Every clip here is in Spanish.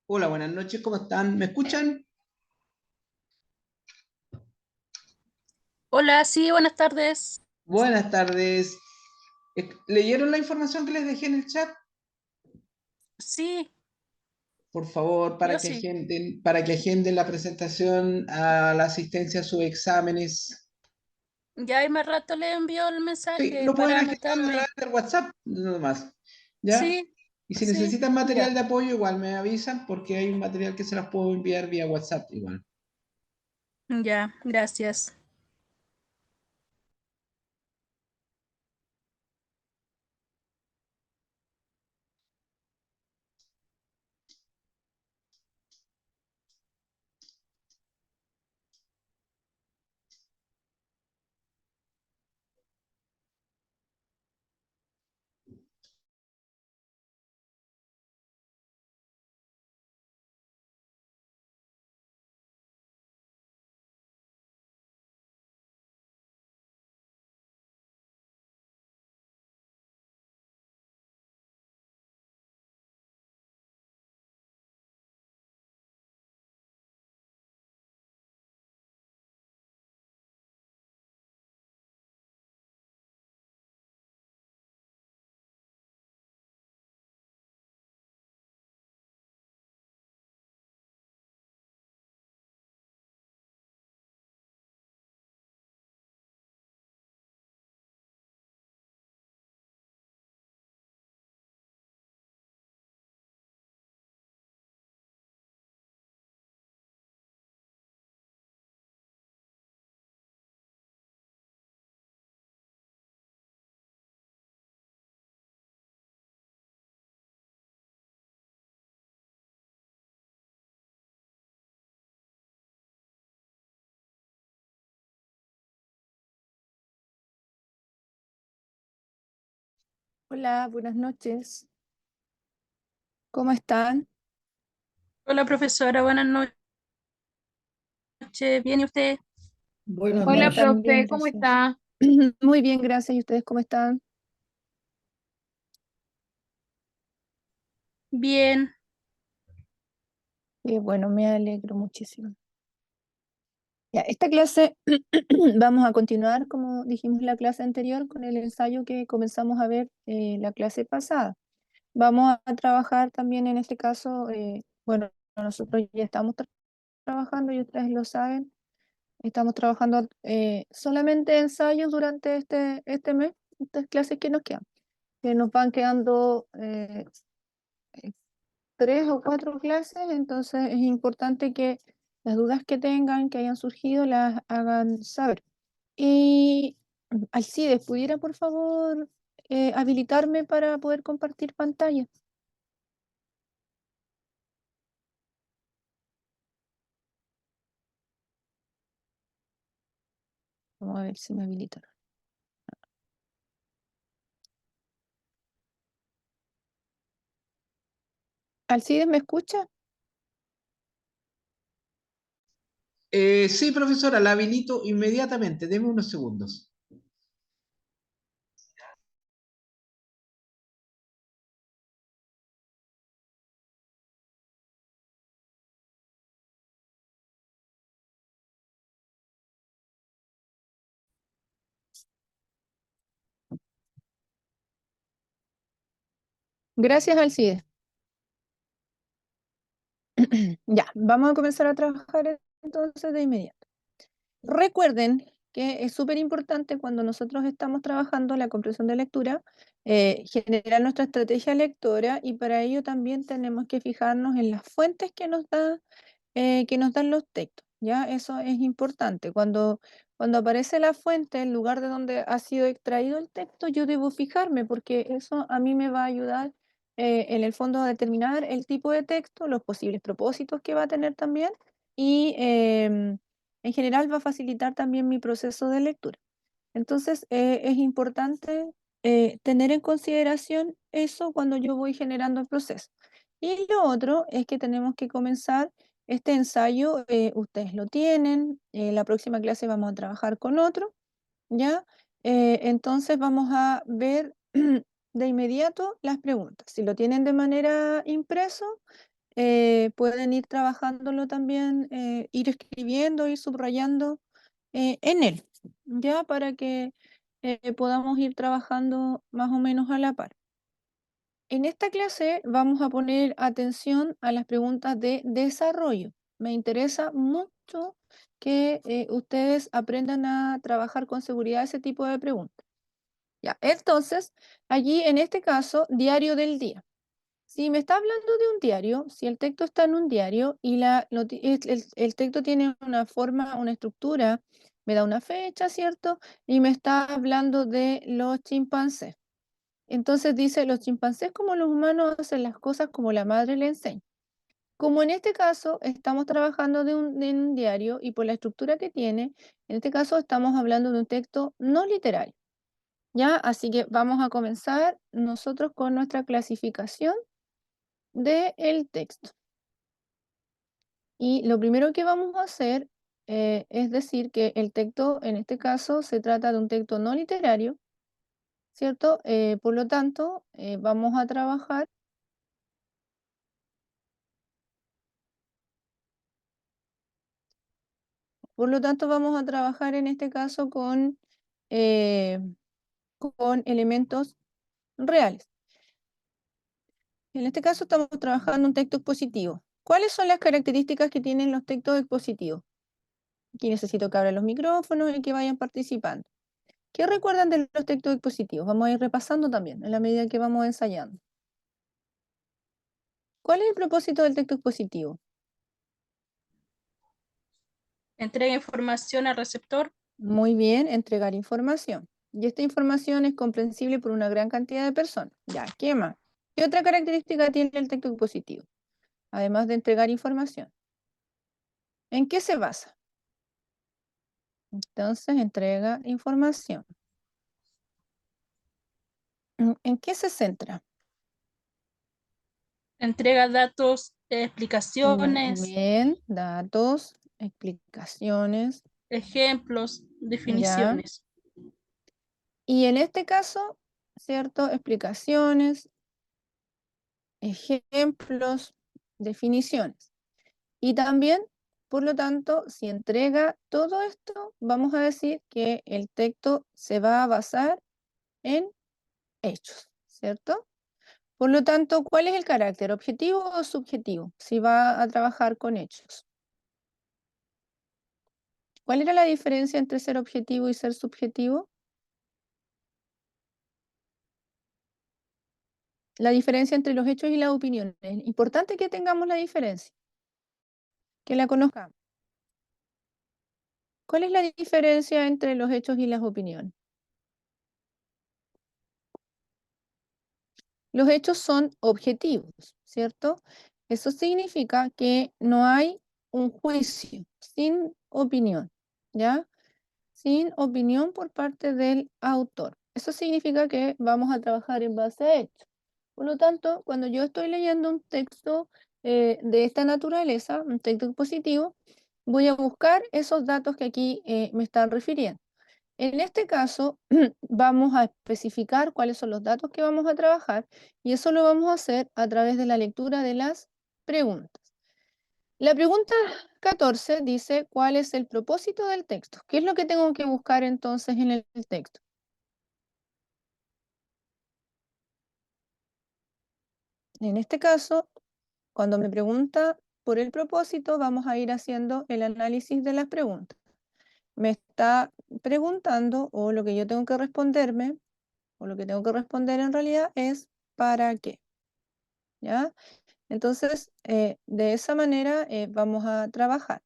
Hola, buenas noches, ¿cómo están? ¿Me escuchan? Hola, sí, buenas tardes. Buenas tardes. ¿Leyeron la información que les dejé en el chat? Sí, Por favor, yo sí. para que agenden la presentación a la asistencia a sus exámenes. Ya hay más rato le envió el Sí, mensaje lo pueden para agendar a través anotarme. del WhatsApp, nada más. ¿Ya? Sí, Y si sí, necesitan material ya, de apoyo, igual me avisan porque hay un material que se las puedo enviar vía WhatsApp igual. ya, gracias. Hola, buenas noches. ¿Cómo están? Hola, profesora, buenas noches. ¿Bien y usted? Buenas Bien, Hola, noches. también, profe, ¿cómo gracias. está? Muy bien, gracias. ¿Y ustedes cómo están? Bien. Bueno, me alegro muchísimo. Ya, esta clase vamos a continuar, como dijimos la clase anterior, con el ensayo que comenzamos a ver la clase pasada. Vamos a trabajar también en este caso, bueno, nosotros ya estamos trabajando y ustedes lo saben, estamos trabajando solamente ensayos durante este mes, estas clases que nos quedan, que nos van quedando 3 o 4 clases, entonces es importante que las dudas que tengan, que hayan surgido, las hagan saber. Y Alcides, ¿pudiera por favor habilitarme para poder compartir pantalla? Vamos a ver si me habilita. Alcides, ¿me escucha? Sí, profesora, la habilito inmediatamente. Deme unos segundos. Gracias, Alcides. Ya, vamos a comenzar a trabajar entonces de inmediato. Recuerden que es súper importante cuando nosotros estamos trabajando la comprensión de lectura, generar nuestra estrategia lectora, y para ello también tenemos que fijarnos en las fuentes que nos dan los textos, ¿ya? Eso es importante. Cuando aparece la fuente, el lugar de donde ha sido extraído el texto, yo debo fijarme porque eso a mí me va a ayudar en el fondo a determinar el tipo de texto, los posibles propósitos que va a tener también y en general va a facilitar también mi proceso de lectura. Entonces, es importante tener en consideración eso cuando yo voy generando el proceso. Y lo otro es que tenemos que comenzar este ensayo, ustedes lo tienen, la próxima clase vamos a trabajar con otro, ¿ya? Entonces vamos a ver de inmediato las preguntas. Si lo tienen de manera impreso, pueden ir trabajándolo también, ir escribiendo, ir subrayando en él, ya para que podamos ir trabajando más o menos a la par. En esta clase vamos a poner atención a las preguntas de desarrollo. Me interesa mucho que ustedes aprendan a trabajar con seguridad ese tipo de preguntas. Ya, entonces, allí en este caso, diario del día. Si me está hablando de un diario, si el texto está en un diario y el texto tiene una forma, una estructura, me da una fecha, ¿cierto? Y me está hablando de los chimpancés. Entonces dice, los chimpancés como los humanos hacen las cosas como la madre le enseña. Como en este caso estamos trabajando de un diario y por la estructura que tiene, en este caso estamos hablando de un texto no literario. ¿Ya? Así que vamos a comenzar nosotros con nuestra clasificación del texto. Y lo primero que vamos a hacer es decir que el texto, en este caso, se trata de un texto no literario, ¿cierto? Por lo tanto, vamos a trabajar. Por lo tanto, vamos a trabajar en este caso eh, con elementos reales. En este caso estamos trabajando un texto expositivo. ¿Cuáles son las características que tienen los textos expositivos? Aquí necesito que abran los micrófonos y que vayan participando. ¿Qué recuerdan de los textos expositivos? Vamos a ir repasando también en la medida que vamos ensayando. ¿Cuál es el propósito del texto expositivo? Entrega información al receptor. Muy bien, entregar información. Y esta información es comprensible por una gran cantidad de personas. Ya, ¿qué más? ¿Qué otra característica tiene el texto expositivo? Además de entregar información. ¿En qué se basa? Entonces, entrega información. ¿En qué se centra? Entrega datos, Muy explicaciones, bien, datos, explicaciones, ejemplos, ya. definiciones. Y en este caso, ¿cierto? Explicaciones, ejemplos, definiciones. Y también, por lo tanto, si entrega todo esto, vamos a decir que el texto se va a basar en hechos, ¿cierto? Por lo tanto, ¿cuál es el carácter? ¿Objetivo o subjetivo? Si va a trabajar con hechos. ¿Cuál era la diferencia entre ser objetivo y ser subjetivo? La diferencia entre los hechos y las opiniones. Es importante que tengamos la diferencia, que la conozcamos. ¿Cuál es la diferencia entre los hechos y las opiniones? Los hechos son objetivos, ¿cierto? Eso significa que no hay un juicio sin opinión, ¿ya? Sin opinión por parte del autor. Eso significa que vamos a trabajar en base a hechos. Por lo tanto, cuando yo estoy leyendo un texto de esta naturaleza, un texto expositivo, voy a buscar esos datos que aquí me están refiriendo. En este caso, vamos a especificar cuáles son los datos que vamos a trabajar y eso lo vamos a hacer a través de la lectura de las preguntas. La pregunta 14 dice, ¿cuál es el propósito del texto? ¿Qué es lo que tengo que buscar entonces en el texto? En este caso, cuando me pregunta por el propósito, vamos a ir haciendo el análisis de las preguntas. Me está preguntando, o lo que yo tengo que responderme, o lo que tengo que responder en realidad es ¿para qué? ¿Ya? Entonces, de esa manera vamos a trabajar.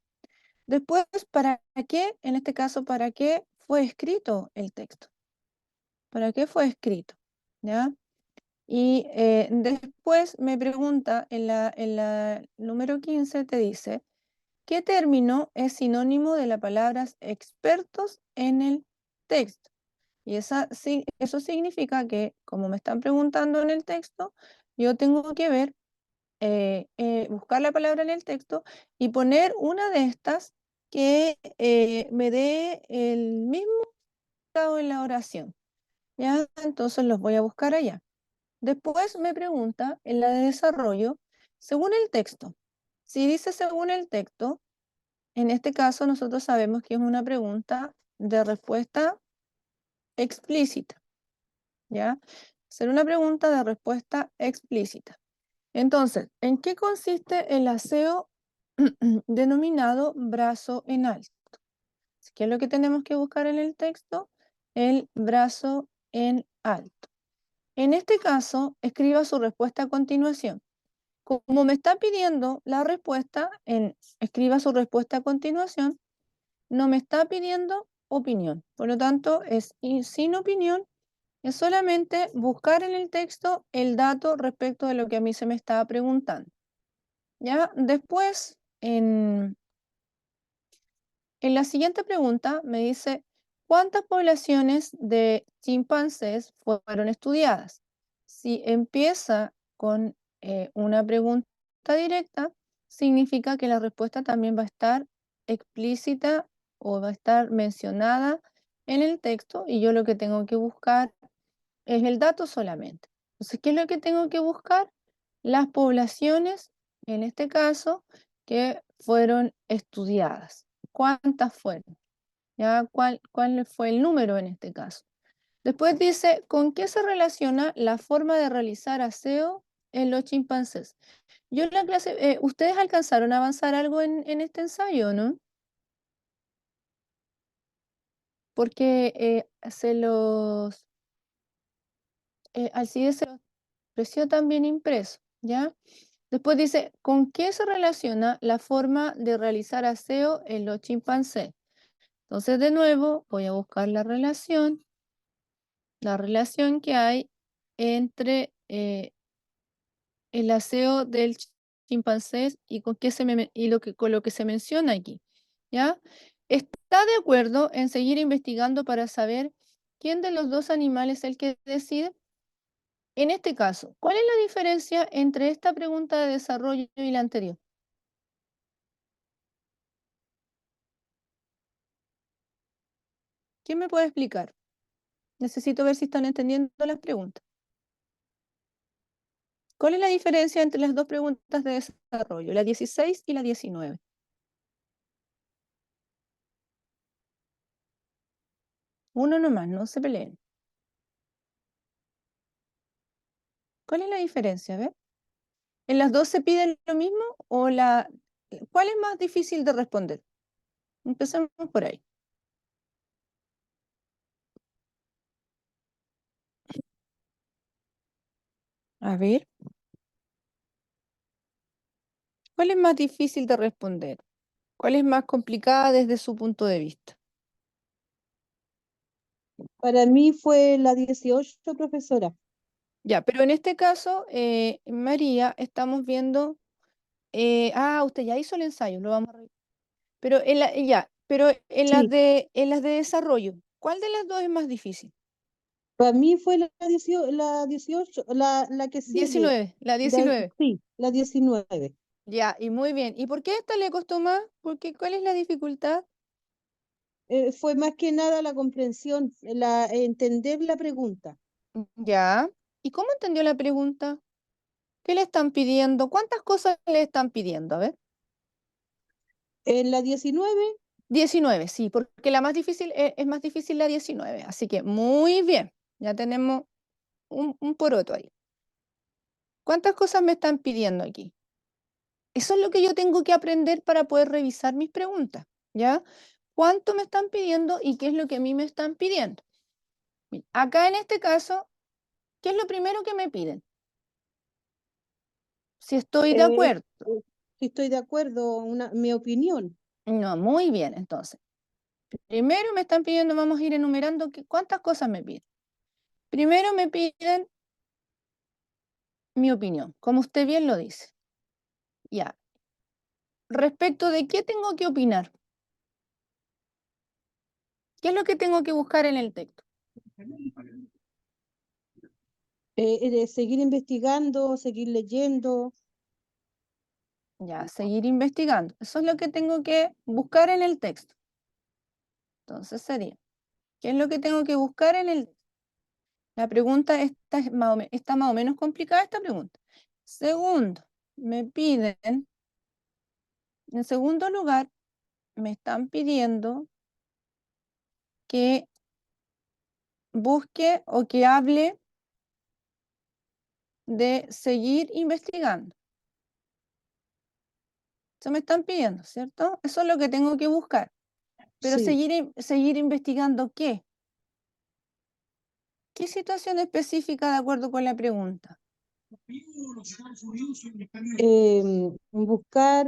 Después, ¿para qué? En este caso, ¿para qué fue escrito el texto? ¿Para qué fue escrito? ¿Ya? Y después me pregunta, en la número 15 te dice, ¿qué término es sinónimo de la palabra expertos en el texto? Y eso significa que, como me están preguntando en el texto, yo tengo que ver, buscar la palabra en el texto y poner una de estas que me dé el mismo estado en la oración. ¿Ya? Entonces los voy a buscar allá. Después me pregunta, en la de desarrollo, Según el texto. Si dice según el texto, en este caso nosotros sabemos que es una pregunta de respuesta explícita, ¿ya? Ser una pregunta de respuesta explícita. Entonces, ¿en qué consiste el aseo denominado brazo en alto? ¿Qué es lo que tenemos que buscar en el texto? El brazo en alto. En este caso, escriba su respuesta a continuación. Como me está pidiendo la respuesta, escriba su respuesta a continuación, no me está pidiendo opinión. Por lo tanto, es sin opinión, es solamente buscar en el texto el dato respecto de lo que a mí se me estaba preguntando. ¿Ya? Después, en la siguiente pregunta me dice, ¿cuántas poblaciones de chimpancés fueron estudiadas? Si empieza con una pregunta directa, significa que la respuesta también va a estar explícita o va a estar mencionada en el texto y yo lo que tengo que buscar es el dato solamente. Entonces, ¿qué es lo que tengo que buscar? Las poblaciones, en este caso, que fueron estudiadas. ¿Cuántas fueron? ¿Ya? ¿Cuál fue el número en este caso? Después dice, ¿con qué se relaciona la forma de realizar aseo en los chimpancés? Yo en la clase, ¿ustedes alcanzaron a avanzar algo en este ensayo, no? Porque Alcides se los ofreció también impreso, ¿ya? Después dice, ¿con qué se relaciona la forma de realizar aseo en los chimpancés? Entonces, de nuevo, voy a buscar la relación que hay entre el aseo del chimpancé y con lo que se menciona aquí, ¿ya? ¿Está de acuerdo en seguir investigando para saber quién de los dos animales es el que decide? En este caso, ¿cuál es la diferencia entre esta pregunta de desarrollo y la anterior? ¿Quién me puede explicar? Necesito ver si están entendiendo las preguntas. ¿Cuál es la diferencia entre las dos preguntas de desarrollo, la 16 y la 19? Uno nomás, no se peleen. ¿Cuál es la diferencia? A ver. ¿En las dos se pide lo mismo o cuál es más difícil de responder? Empecemos por ahí. A ver. ¿Cuál es más difícil de responder? ¿Cuál es más complicada desde su punto de vista? Para mí fue la 18, profesora. Ya, pero en este caso, María, estamos viendo. Usted ya hizo el ensayo, lo vamos a revisar. Pero Sí, en las de desarrollo, ¿cuál de las dos es más difícil? para mí fue la 18, la que sigue. 19, la 19. Sí, la 19. Ya, y muy bien. ¿Y por qué esta le costó más? ¿Cuál es la dificultad? Fue más que nada la comprensión, entender la pregunta. Ya. ¿Y cómo entendió la pregunta? ¿Qué le están pidiendo? ¿Cuántas cosas le están pidiendo? A ver. En la 19, 19, sí, porque la más difícil es más difícil la 19. Así que muy bien. Ya tenemos un poroto ahí. ¿Cuántas cosas me están pidiendo aquí? Eso es lo que yo tengo que aprender para poder revisar mis preguntas, ¿ya? ¿Cuánto me están pidiendo y qué es lo que a mí me están pidiendo? Bien, acá en este caso, ¿qué es lo primero que me piden? Si estoy de eh, acuerdo. si estoy de acuerdo, mi opinión. No, muy bien, entonces. Primero me están pidiendo, vamos a ir enumerando cuántas cosas me piden. Primero me piden mi opinión, como usted bien lo dice. Ya. ¿Respecto de qué tengo que opinar? ¿Qué es lo que tengo que buscar en el texto? De seguir investigando, seguir leyendo. Ya, seguir investigando. Eso es lo que tengo que buscar en el texto. Entonces sería, ¿qué es lo que tengo que buscar en el? La pregunta está más o menos complicada esta pregunta. Segundo, me piden, en segundo lugar, me están pidiendo que busque o que hable de seguir investigando. Eso me están pidiendo, ¿cierto? Eso es lo que tengo que buscar. Pero Sí. seguir investigando ¿qué? ¿Qué situación específica de acuerdo con la pregunta? Buscar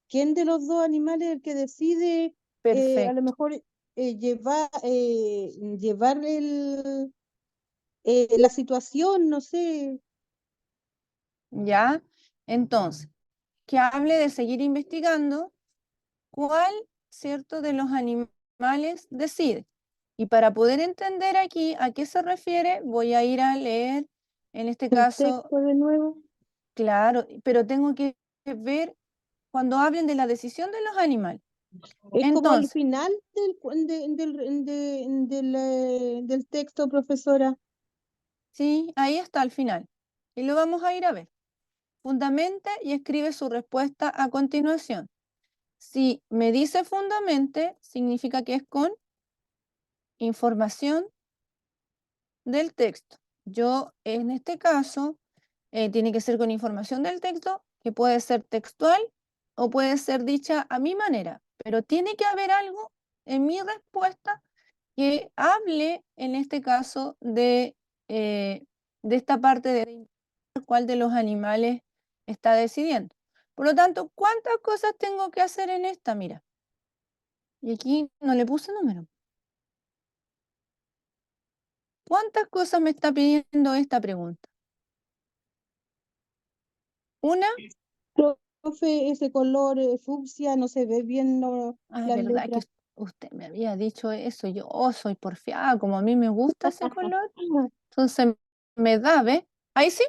quién de los dos animales es el que decide, a lo Perfecto. mejor llevar la situación, no sé. ¿Ya? Entonces, que hable de seguir investigando cuál, ¿cierto?, de los animales decide. Y para poder entender aquí a qué se refiere, voy a ir a leer, en este El caso, texto de nuevo. claro, pero tengo que ver cuando hablen de la decisión de los animales. Es como al Entonces, final del texto, profesora. sí, ahí está al final. Y lo vamos a ir a ver. Fundamente y escribe su respuesta a continuación. Si me dice fundamente, significa que es con información del texto. Yo, en este caso, tiene que ser con información del texto, que puede ser textual o puede ser dicha a mi manera, pero tiene que haber algo en mi respuesta que hable, en este caso, de esta parte de cuál de los animales está decidiendo. Por lo tanto, ¿cuántas cosas tengo que hacer en esta? Mira, y aquí no le puse número. ¿Cuántas cosas me está pidiendo esta pregunta? Una, Profe, ese color fucsia no se ve bien es las verdad que letras. usted me había dicho eso, yo soy porfiada, como a mí me gusta ese color, entonces me da, ¿ves? Ahí sí,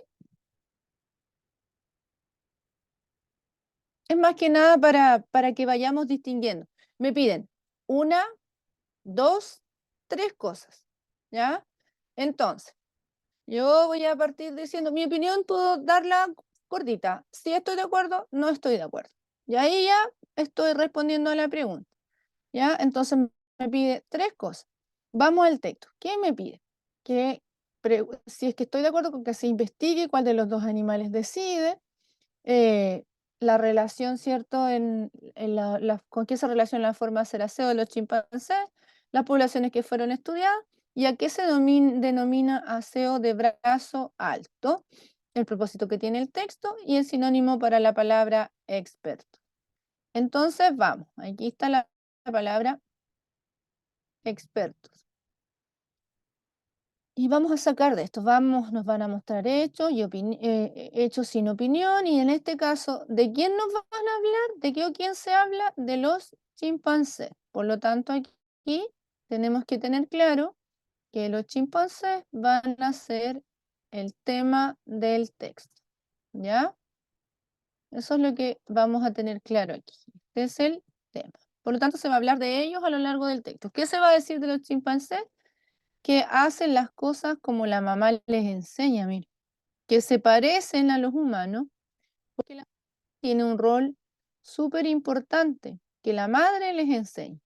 es más que nada para que vayamos distinguiendo. Me piden una, dos, tres cosas, ¿ya? Entonces, yo voy a partir diciendo, mi opinión puedo darla cortita. Si estoy de acuerdo, no estoy de acuerdo. Y ahí ya estoy respondiendo a la pregunta, ¿ya? Entonces me pide tres cosas. Vamos al texto. ¿Qué me pide? Que si es que estoy de acuerdo con que se investigue cuál de los dos animales decide, la relación, ¿cierto? ¿Con qué se relaciona la forma ceraceo de los chimpancés, las poblaciones que fueron estudiadas y a qué se denomina aseo de brazo alto, el propósito que tiene el texto y el sinónimo para la palabra experto. Entonces, vamos, aquí está la palabra expertos. Y vamos a sacar de esto, nos van a mostrar hechos, hechos sin opinión, y en este caso, ¿de quién nos van a hablar? ¿De qué o quién se habla? De los chimpancés. Por lo tanto, aquí tenemos que tener claro que los chimpancés van a ser el tema del texto, ¿ya? Eso es lo que vamos a tener claro aquí. Este es el tema. Por lo tanto, se va a hablar de ellos a lo largo del texto. ¿Qué se va a decir de los chimpancés? Que hacen las cosas como la mamá les enseña, mire, que se parecen a los humanos, porque la madre tiene un rol súper importante, que la madre les enseña.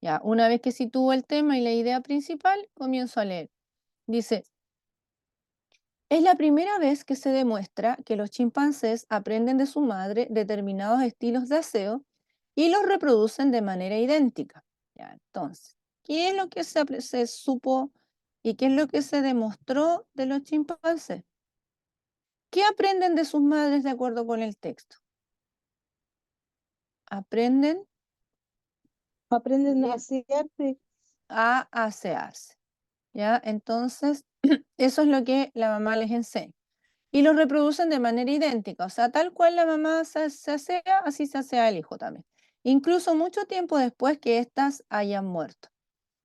Ya, una vez que sitúo el tema y la idea principal, comienzo a leer. Dice, es la primera vez que se demuestra que los chimpancés aprenden de su madre determinados estilos de aseo y los reproducen de manera idéntica. Ya, entonces, ¿qué es lo que se supo y qué es lo que se demostró de los chimpancés? ¿Qué aprenden de sus madres de acuerdo con el texto? Aprenden Aprenden a bien asearse. a asearse. ¿Ya? Entonces, eso es lo que la mamá les enseña. Y los reproducen de manera idéntica, o sea, tal cual la mamá se asea, así se asea el hijo también. Incluso mucho tiempo después que éstas hayan muerto.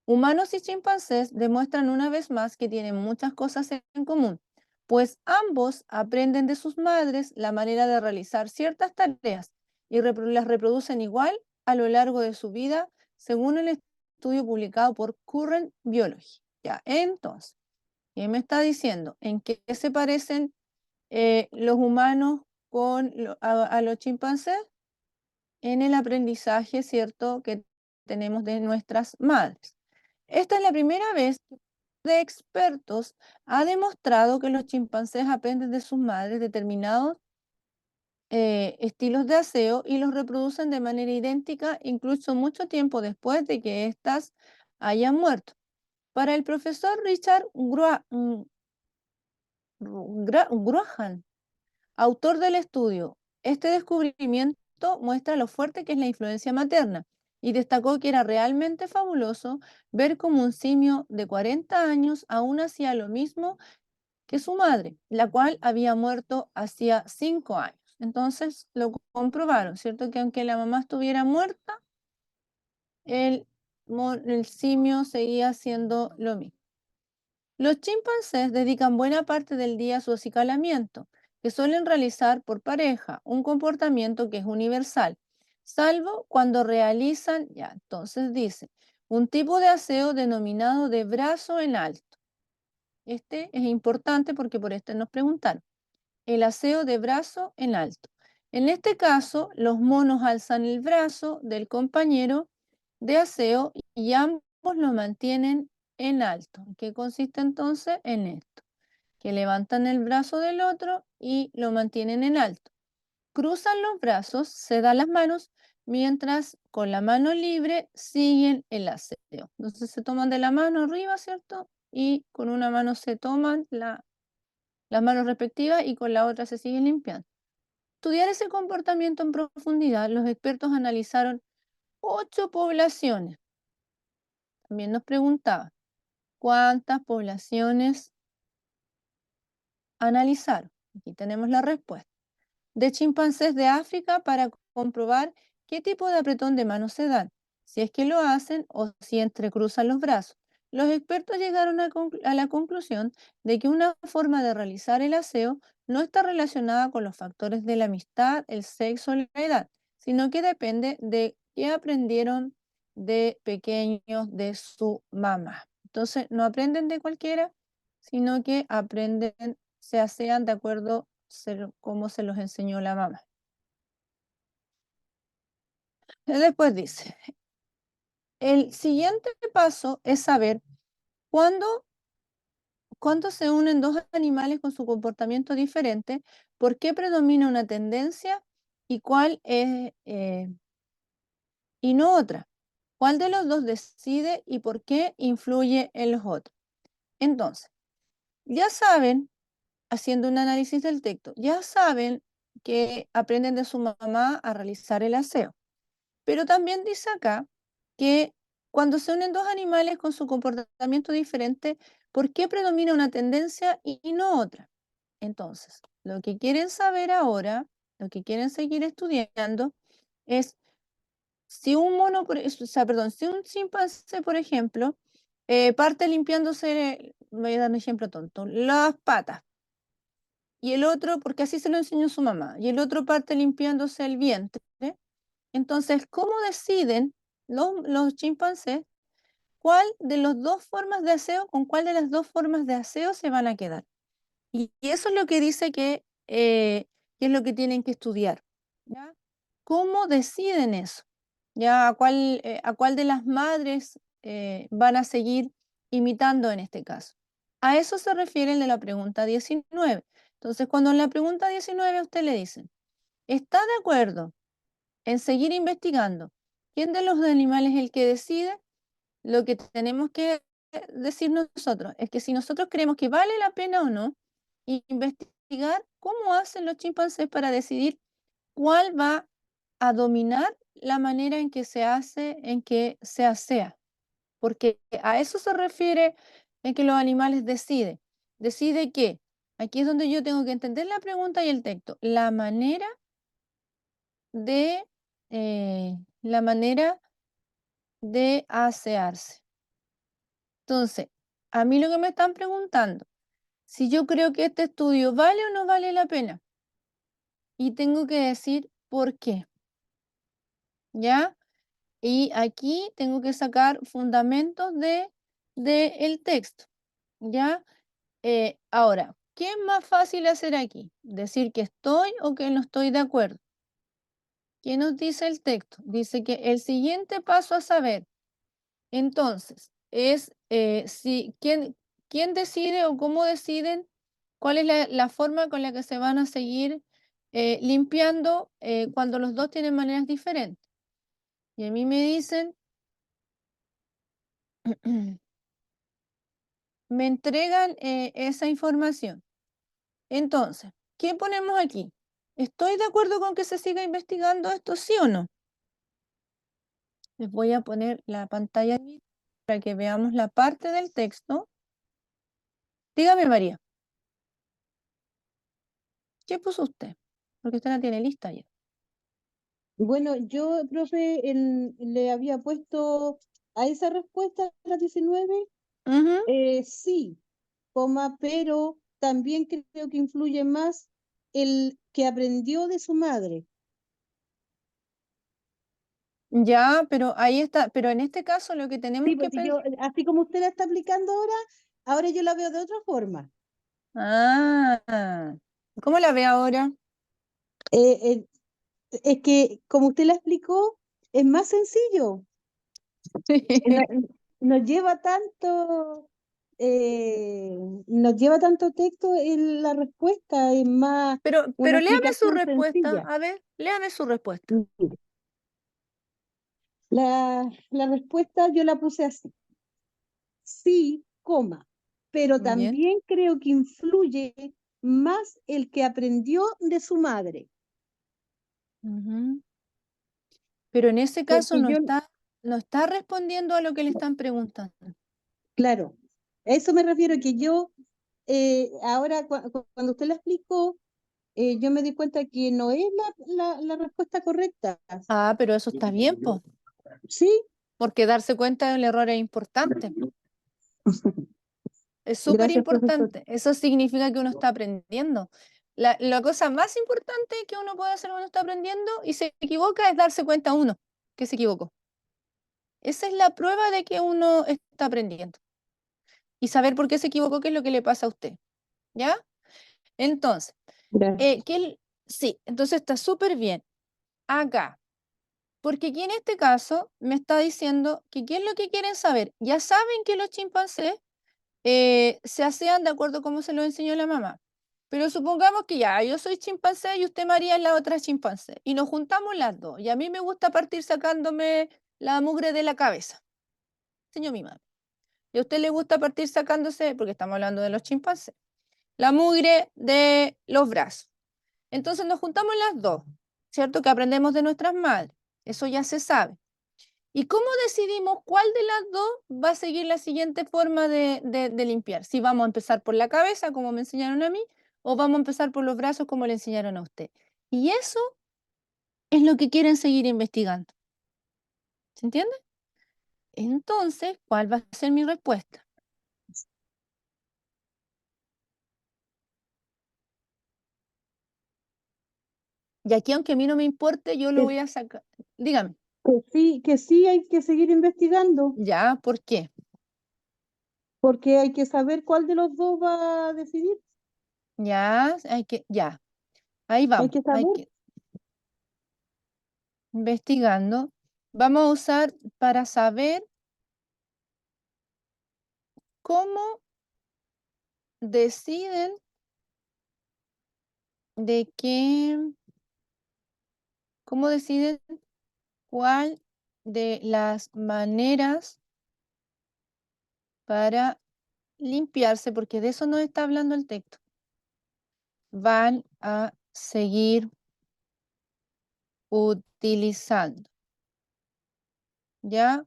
Humanos y chimpancés demuestran una vez más que tienen muchas cosas en común, pues ambos aprenden de sus madres la manera de realizar ciertas tareas y las reproducen igual a lo largo de su vida, según el estudio publicado por Current Biology. Ya, entonces, ¿qué me está diciendo? ¿En qué se parecen los humanos con a los chimpancés en el aprendizaje, ¿cierto?, que tenemos de nuestras madres. Esta es la primera vez que de expertos ha demostrado que los chimpancés aprenden de sus madres determinados estilos de aseo y los reproducen de manera idéntica, incluso mucho tiempo después de que éstas hayan muerto. Para el profesor Richard Graham, autor del estudio, este descubrimiento muestra lo fuerte que es la influencia materna y destacó que era realmente fabuloso ver cómo un simio de 40 años aún hacía lo mismo que su madre, la cual había muerto hacía 5 años. Entonces lo comprobaron, ¿cierto? Que aunque la mamá estuviera muerta, el simio seguía haciendo lo mismo. Los chimpancés dedican buena parte del día a su acicalamiento, que suelen realizar por pareja, un comportamiento que es universal, salvo cuando realizan, ya, entonces dice, un tipo de aseo denominado de brazo en alto. Este es importante porque por este nos preguntaron. El aseo de brazo en alto. En este caso, los monos alzan el brazo del compañero de aseo y ambos lo mantienen en alto. ¿Qué consiste entonces en esto? Que levantan el brazo del otro y lo mantienen en alto. Cruzan los brazos, se dan las manos, mientras con la mano libre siguen el aseo. Entonces se toman de la mano arriba, ¿cierto? Y con una mano se toman las manos respectivas y con la otra se siguen limpiando. Estudiar ese comportamiento en profundidad, los expertos analizaron 8 poblaciones. También nos preguntaban, ¿cuántas poblaciones analizaron? Aquí tenemos la respuesta. De chimpancés de África para comprobar qué tipo de apretón de manos se dan, si es que lo hacen o si entrecruzan los brazos. Los expertos llegaron a la conclusión de que una forma de realizar el aseo no está relacionada con los factores de la amistad, el sexo o la edad, sino que depende de qué aprendieron de pequeños de su mamá. Entonces, no aprenden de cualquiera, sino que aprenden, se asean de acuerdo como se los enseñó la mamá. Después dice, el siguiente paso es saber cuándo se unen dos animales con su comportamiento diferente, por qué predomina una tendencia y cuál es y no otra. ¿Cuál de los dos decide y por qué influye en los otros? Entonces, ya saben, haciendo un análisis del texto, ya saben que aprenden de su mamá a realizar el aseo. Pero también dice acá que cuando se unen dos animales con su comportamiento diferente, ¿por qué predomina una tendencia y no otra? Entonces, lo que quieren saber ahora, lo que quieren seguir estudiando es si un mono, si un chimpancé, por ejemplo, parte limpiándose, voy a dar un ejemplo tonto, las patas, y el otro, porque así se lo enseñó su mamá, y el otro parte limpiándose el vientre. Entonces, ¿cómo deciden los chimpancés cuál de las dos formas de aseo, con cuál de las dos formas de aseo se van a quedar? Y eso es lo que dice que es lo que tienen que estudiar, ¿ya? ¿Cómo deciden eso? ¿Ya? ¿A cuál de las madres van a seguir imitando en este caso? A eso se refiere el de la pregunta 19. Entonces, cuando en la pregunta 19 a usted le dicen, ¿está de acuerdo en seguir investigando quién de los animales es el que decide? Lo que tenemos que decir nosotros es que si nosotros creemos que vale la pena o no, investigar cómo hacen los chimpancés para decidir cuál va a dominar la manera en que se hace, en que se asea. Porque a eso se refiere en que los animales deciden. Decide que, aquí es donde yo tengo que entender la pregunta y el texto, de, la manera de asearse. Entonces, a mí lo que me están preguntando, si yo creo que este estudio vale o no vale la pena. Y tengo que decir por qué. ¿Ya? Y aquí tengo que sacar fundamentos de el texto. ¿Ya? Ahora, ¿qué es más fácil hacer aquí? ¿Decir que estoy o que no estoy de acuerdo? ¿Qué nos dice el texto? Dice que el siguiente paso a saber, entonces, es quién decide o cómo deciden, cuál es la forma con la que se van a seguir limpiando cuando los dos tienen maneras diferentes. Y a mí me dicen, me entregan esa información. Entonces, ¿qué ponemos aquí? ¿Estoy de acuerdo con que se siga investigando esto, sí o no? Les voy a poner la pantalla para que veamos la parte del texto. Dígame, María, ¿qué puso usted? Porque usted la tiene lista ya. Bueno, yo, profe, le había puesto a esa respuesta, la 19, Ujú. sí, coma, pero también creo que influye más el que aprendió de su madre. Ya, pero ahí está, pero en este caso lo que tenemos Sí, que porque yo, pensar. así como usted la está aplicando ahora, ahora yo la veo de otra forma. Ah, ¿cómo la ve ahora? Eh, eh, es que, como usted la explicó, es más sencillo. No, nos lleva tanto, eh, nos lleva tanto texto en la respuesta, es más una Pero léame su explicación respuesta. sencilla. A ver, léame su respuesta. Mire, la respuesta yo la puse así, sí, coma, pero Bien. también creo que influye más el que aprendió de su madre, Ujú. Pero en ese caso porque yo, no está respondiendo a lo que le están preguntando. claro, a eso me refiero, que yo ahora cuando usted la explicó, yo me di cuenta que no es la respuesta correcta. Ah, pero eso está bien, pues, Sí, porque darse cuenta del error es importante. Es súper gracias, profesor. importante. Eso significa que uno está aprendiendo. La cosa más importante que uno puede hacer cuando está aprendiendo y se equivoca es darse cuenta uno que se equivocó. Esa es la prueba de que uno está aprendiendo. Y saber por qué se equivocó, qué es lo que le pasa a usted. ¿Ya? Entonces, Gracias. sí, entonces está súper bien. Acá. Porque aquí en este caso me está diciendo que qué es lo que quieren saber. Ya saben que los chimpancés se asean de acuerdo a cómo se lo enseñó la mamá. Pero supongamos que ya, yo soy chimpancé y usted María es la otra chimpancé. Y nos juntamos las dos. Y a mí me gusta partir sacándome la mugre de la cabeza. Enseñó mi madre. Y a usted le gusta partir sacándose, porque estamos hablando de los chimpancés, la mugre de los brazos. Entonces nos juntamos las dos, ¿cierto? Que aprendemos de nuestras madres. Eso ya se sabe. ¿Y cómo decidimos cuál de las dos va a seguir la siguiente forma de limpiar? Si vamos a empezar por la cabeza, como me enseñaron a mí, o vamos a empezar por los brazos, como le enseñaron a usted. Y eso es lo que quieren seguir investigando. ¿Se entiende? Entonces, ¿cuál va a ser mi respuesta? Y aquí, aunque a mí no me importe, yo lo Que, voy a sacar. Dígame, que sí hay que seguir investigando, ¿ya? ¿Por qué? porque hay que saber cuál de los dos va a decidir. Ya, ahí Hay vamos, que hay saber. que investigando. Vamos a usar para saber cómo deciden de qué, cómo deciden cuál de las maneras para limpiarse, porque de eso nos está hablando el texto, van a seguir utilizando, ¿ya?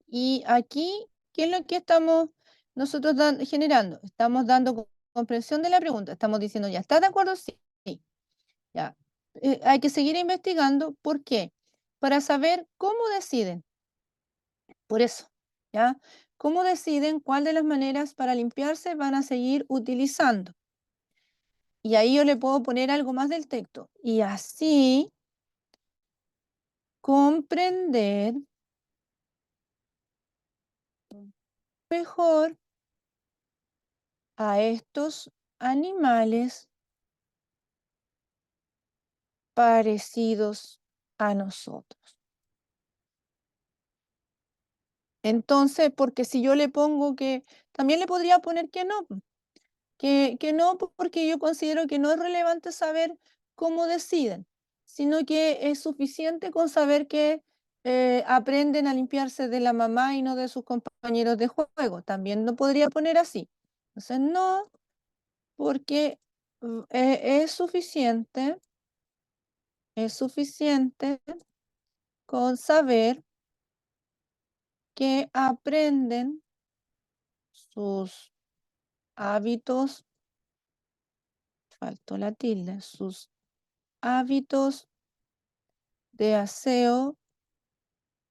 Y aquí, ¿qué es lo que estamos nosotros generando? Estamos dando comprensión de la pregunta, estamos diciendo, ¿ya está de acuerdo? Sí, sí, ya. Hay que seguir investigando, ¿por qué? Para saber cómo deciden. Por eso, ¿ya? ¿Cómo deciden cuál de las maneras para limpiarse van a seguir utilizando? Y ahí yo le puedo poner algo más del texto. Y así comprender mejor a estos animales parecidos a nosotros. Entonces, porque si yo le pongo que, también le podría poner que no, que no porque yo considero que no es relevante saber cómo deciden, sino que es suficiente con saber que aprenden a limpiarse de la mamá y no de sus compañeros de juego. También lo podría poner así. Entonces, no, porque es suficiente con saber que aprenden sus hábitos, faltó la tilde, sus hábitos de aseo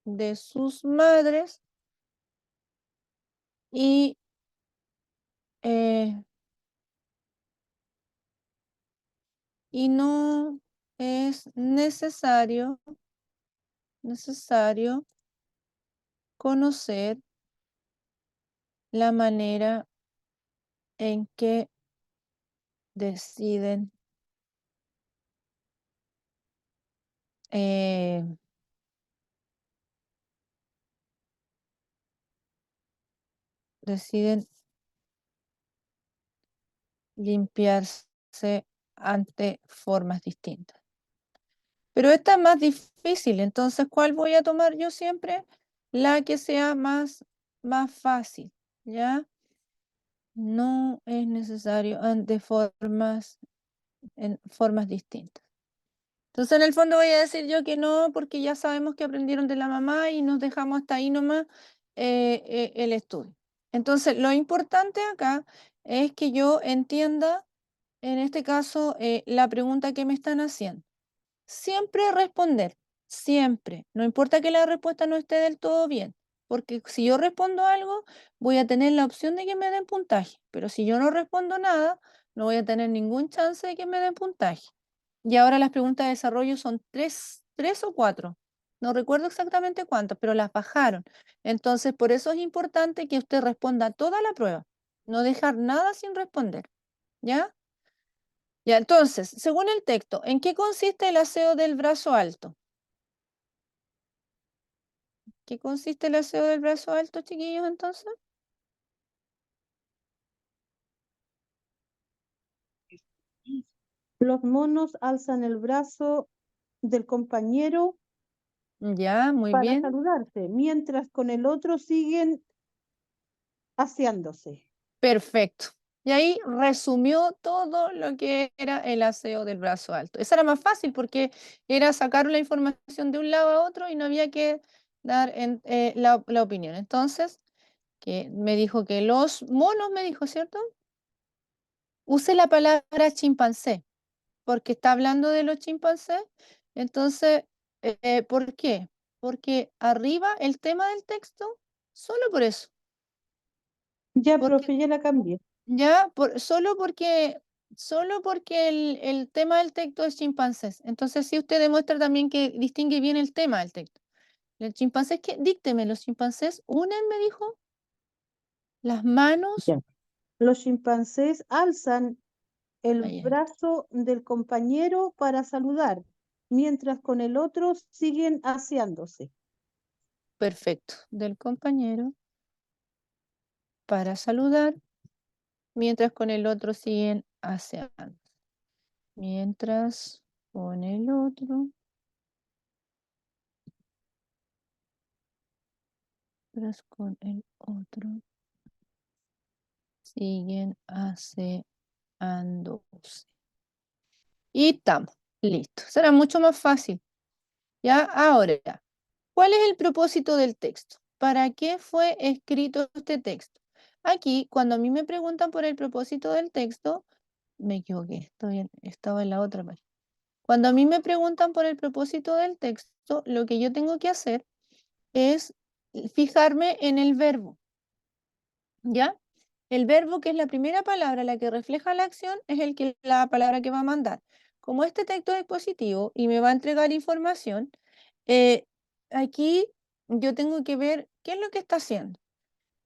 de sus madres y no es necesario conocer la manera en que deciden limpiarse ante formas distintas. Pero esta es más difícil, entonces, ¿cuál voy a tomar yo siempre? La que sea más fácil, ¿ya? No es necesario en formas distintas. Entonces, en el fondo voy a decir yo que no, porque ya sabemos que aprendieron de la mamá y nos dejamos hasta ahí nomás el estudio. Entonces, lo importante acá es que yo entienda, en este caso, la pregunta que me están haciendo. Siempre responder, siempre. No importa que la respuesta no esté del todo bien, porque si yo respondo algo, voy a tener la opción de que me den puntaje, pero si yo no respondo nada, no voy a tener ningún chance de que me den puntaje. Y ahora las preguntas de desarrollo son tres o cuatro. No recuerdo exactamente cuántas, pero las bajaron. Entonces, por eso es importante que usted responda toda la prueba, no dejar nada sin responder. ¿Ya? Ya, entonces, según el texto, ¿en qué consiste el aseo del brazo alto? ¿Qué consiste el aseo del brazo alto, chiquillos, entonces? Los monos alzan el brazo del compañero Ya, muy para bien. saludarse, mientras con el otro siguen aseándose. Perfecto. Y ahí resumió todo lo que era el aseo del brazo alto. Esa era más fácil porque era sacar la información de un lado a otro y no había que dar la opinión. Entonces, que me dijo que los monos, me dijo, ¿cierto? Use la palabra chimpancé, porque está hablando de los chimpancés. Entonces, ¿por qué? Porque arriba el tema del texto, solo por eso. Ya, Porque profe, ya la cambié. ya, solo porque el tema del texto es chimpancés. Entonces, si usted demuestra también que distingue bien el tema del texto. El chimpancés, que dícteme, los chimpancés unen, me dijo, las manos. Ya. Los chimpancés alzan el Allá, brazo del compañero para saludar, mientras con el otro siguen aseándose. perfecto, del compañero para saludar, mientras con el otro siguen aseando. Mientras con el otro, siguen aseándose. Y estamos, listo. Será mucho más fácil. Ya, ahora, ¿cuál es el propósito del texto? ¿Para qué fue escrito este texto? Aquí, cuando a mí me preguntan por el propósito del texto, me equivoqué, estaba en la otra página. Cuando a mí me preguntan por el propósito del texto, lo que yo tengo que hacer es fijarme en el verbo, ¿ya? El verbo, que es la primera palabra, la que refleja la acción, es la palabra que va a mandar. Como este texto es positivo y me va a entregar información, aquí yo tengo que ver qué es lo que está haciendo.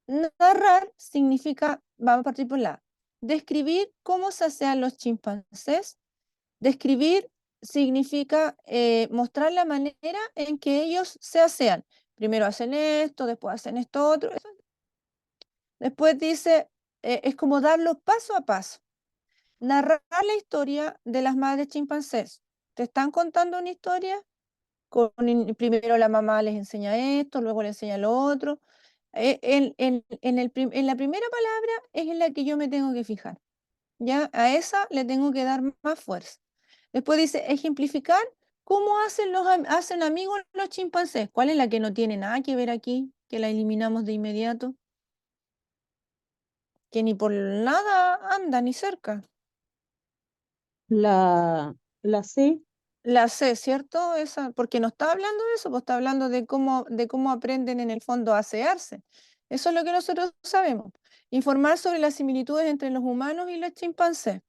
Narrar significa, vamos a partir por la A. Describir cómo se asean los chimpancés. Describir significa mostrar la manera en que ellos se asean. Primero hacen esto, después hacen esto otro. Después dice, es como darlo paso a paso. Narrar la historia de las madres chimpancés. Te están contando una historia, primero la mamá les enseña esto, luego le enseña lo otro. En la primera palabra es en la que yo me tengo que fijar. ¿Ya? A esa le tengo que dar más fuerza. Después dice, ejemplificar cómo hacen amigos los chimpancés. ¿Cuál es la que no tiene nada que ver aquí? Que la eliminamos de inmediato. Que ni por nada anda ni cerca. La C, La C, ¿cierto? Esa, porque no está hablando de eso, pues está hablando de cómo aprenden en el fondo a asearse. Eso es lo que nosotros sabemos. Informar sobre las similitudes entre los humanos y los chimpancés.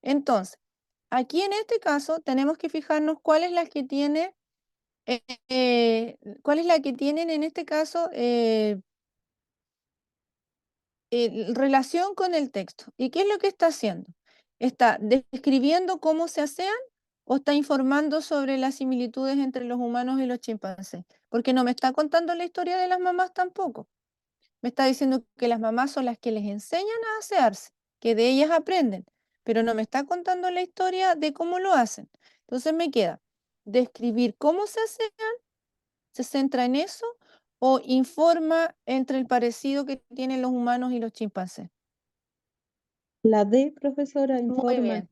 Entonces, aquí en este caso tenemos que fijarnos cuál es la que tiene, cuál es la que tienen en este caso relación con el texto. ¿Y qué es lo que está haciendo? ¿Está describiendo cómo se asean o está informando sobre las similitudes entre los humanos y los chimpancés? Porque no me está contando la historia de las mamás tampoco. Me está diciendo que las mamás son las que les enseñan a asearse, que de ellas aprenden, pero no me está contando la historia de cómo lo hacen. Entonces me queda describir cómo se asean, se centra en eso o informa entre el parecido que tienen los humanos y los chimpancés. la D, profesora, Muy informa. bien,